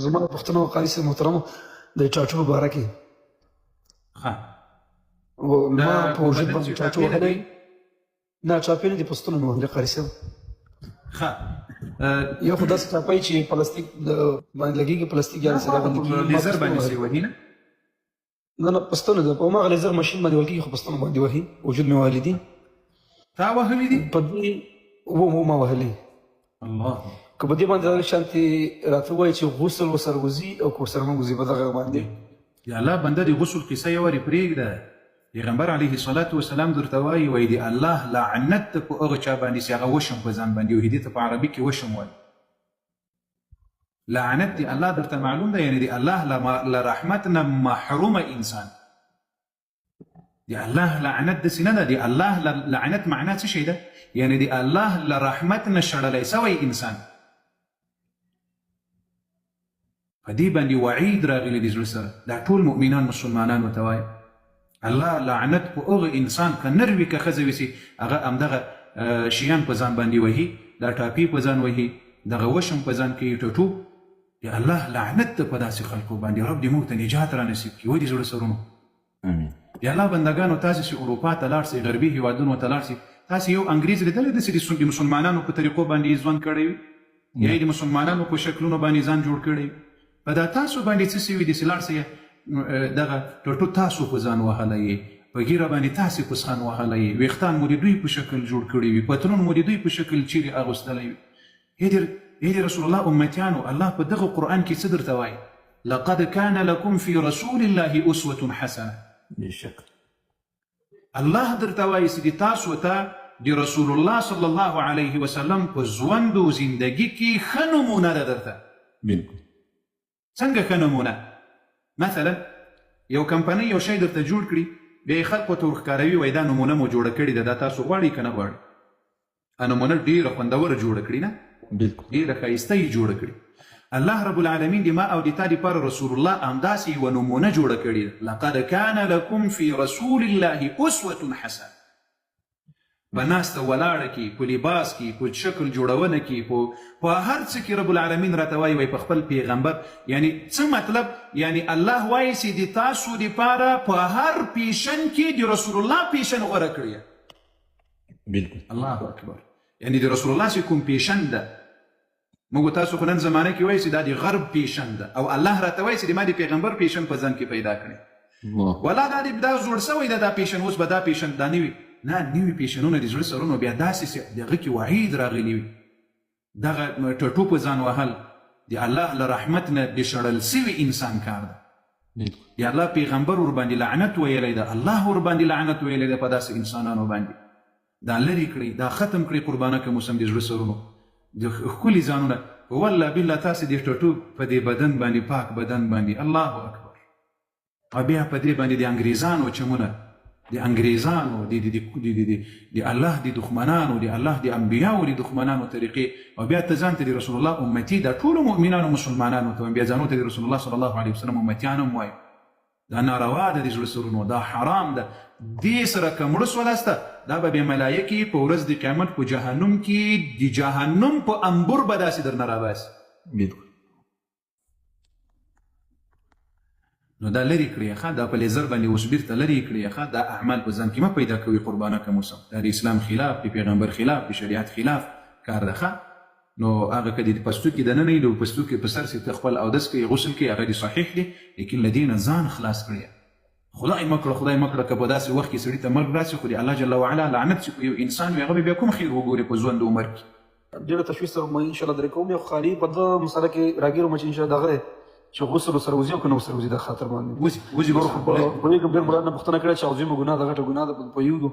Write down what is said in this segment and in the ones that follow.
زما پښتنو قاری صاحب محترم د چاچو په باره کې ما په وجود باندې چاچو وهلی نه چاپې نه دي پوستونه مې وهلي قاري صاحب یو خو داسې چاپی چې پلاستیک باندې لګېږي پلاستیک یعنې سره باندې کېږي لیزر باندې سې وهي نه نه پوستونه ده په هماغه لیزر ماشین باندې وهل کېږي خو پوستونه باندې وهي وجود مې وهلي دي تا وهلي دي په دې ما وهلي الله که په دې باندې دغه شانتې راته ووایي چې غسل ورسره وځي او که ورسره نه وځي په دغه باندې یا الله بنده د غسل قصه یې ورې پرېږده پیغمبر علیه الصلاة والسلام درته وایي وایي د الله لعنت ته په هغه چا باندې چې هغه وشم په ځان باندې وایي دې ته په عربي کې وشم وایي لعنت دی الله درته معلوم ده یعنی د الله له رحمت نه محرومه انسان د الله لعنت داسې نه ده د الله لعنت معنا څه شی ده یعنی د الله له رحمت نه شړلی سوی انسان په دې باندې وعید راغلی د زړه سره دا ټول مؤمنان مسلمانانو ته وایي الله لعنت په هغه انسان که نر وي که ښځه وي چې هغه همدغه شیان په ځان باندې وهي دا ټاپي په ځان وهي دغه وشم په ځان کوي ټوټو د الله لعنت ته په داسې خلکو باندې رب دې موږ ته نجات را نصیب کړي وایي د زړه سرونو امین د الله بندګانو تاسې چې اروپا ته لاړ شئ غربي هېوادونو ته لاړ شئ تاسې یو انګریز لیدلی ده چې د مسلمانانو په طریقو باندې ژوند کړی وي یا یې د مسلمانانو په شکلونو باندې ځان جوړ کړی وي په دا تاسو باندې څه شوي دي چې لاړ شئ دغه ټوټو تاسو په ځان وهلی یې په ږیره باندې تاسې په سخن وهلی یې ویښتان مو د دوی په شکل جوړ کړي وي پتلون مو د دوی په شکل چیرې اغوستلی وي ای د رسول الله امتیانو الله په دغه قرآن کې څه درته وایي لقد كان لكم في رسول الله اسوة حسنه بشک الله درته وایي چې تاسو ته د رسول الله صلی الله علیه وسلم په ژوند او زندګي کې ښه نمونه ده درته بالکل څنګه ښه نمونه مثلا یو کمپنۍ یو شی درته جوړ کړي بیا یې خلکو ته ورښکاروي وایي دا نمونه مو جوړه کړې ده دا تاسو غواړئ که نه غواړئ نمونه ډېره خوندوره جوړه کړي نه بالکل ډېره ښایسته یې جوړه کړي الله رب العالمین د ما او د تا دپاره رسول الله همداسې یوه نمونه جوړه کړې ده لقد كان لكم في رسول الله اسوة حسنه په ناسته ولاړه کې په لباس کې په شکل جوړونه کې په هر څه کې رب العالمین راته وایي په خپل پیغمبر یعنی څه مطلب یعنی الله وایي چې د تاسو دپاره په هر پیشن کې د رسول الله پیشن غوره کړی بالکل الله اکبر یعنی د رسول الله چې کوم پیشن ده موږ تاسو خو نن زمانه کې وایي چې دا د غرب پیشن ده او الله راته وایي چې د ما د پیغمبر پیشن په ځان کې پیدا کړی ولا دا جوړ سوی ده دا پیشن اوس به دا پیشن دا نه وي نه نوي پیشنونه د زړه سرونو بیا داسې دغه کې وعید راغلی وي دغه ټټو په ځان وهل د الله له رحمت نه د شړل سوي انسان کار ده د الله پیغمبر ورباندې لعنت ویلی ده الله ورباندې لعنت ویلی ده په داسې انسانانو باندې دا لرې کړئ دا ختم کړئ قربانه که موسم د زړه سرونو د ښکلي ځانونه والله بالله تاسې د ټټو په دې بدن باندې پاک بدن باندې الله اکبر او بیا په دې باندې د انګریزانو چمونه د انګریزانو د الله د دښمنانو د الله د انبیاو د دښمنانو طریقې او بیا ته ځان ته د رسول الله امتي دا ټولو مؤمنانو مسلمانانو ته بیا ځانو ته د رسول الله صلی الله علیه وسلم امتیان هم وایي دا ناروا ده د زړه سرونو دا حرام ده دې سره که مړه سولاسته دا به بیا ملایکې په ورځ د قیامت په جهنم کې د جهنم په انبور به داسې درنه راباسي بالکل نو دا لرې کړئ ښه دا په لیزر باندې اوس بیرته لرې کړئ ښه دا اعمال په ځان کې مه پیدا کوي قربانه که موسم دا د اسلام خلاف د پیغمبر خلاف د شریعت خلاف کار ده ښه نو هغه که د پستو کې دننه وي نو پستو کې په سر چې ته خپل اودس کوي غسل کوي هغه د صحیح دی لیکن له دې نه ځان خلاص کړی خدای مه کړه که په داسې وخت کې سړي ته مرګ راسي خو د الله جل وعلا لعنت چې یو انسان وي هغه به بیا کوم خیر وګوري په ژوند عمر کې ډېره تشویش سره ما انشاءالله درې کوم یو خالي په دغه مسله کې راګیرو چې انشاءالله دغه دی چې غسل ورسره وځي او که نه ورسره وځي دا خاطر باندې وځي پوهېږم ډېر مراد نه پوښتنه کړې چې عظیمه ګناه ده غټه ګناه ده پوهېږو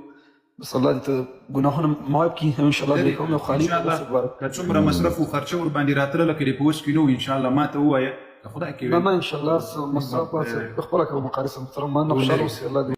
بس الله دې ته ګناهونه معاف کړي انشاءالله درې کوم یو خالي که څومره مصرف و خرچه ورباندې راتلله که دې په وس کې نه و انشاءالله ما ته ووایه که خدای کوي نه انشاءالله مصرف خپله کوم قاري صاحب محترم ما نه خوشحاله اوسې الله دې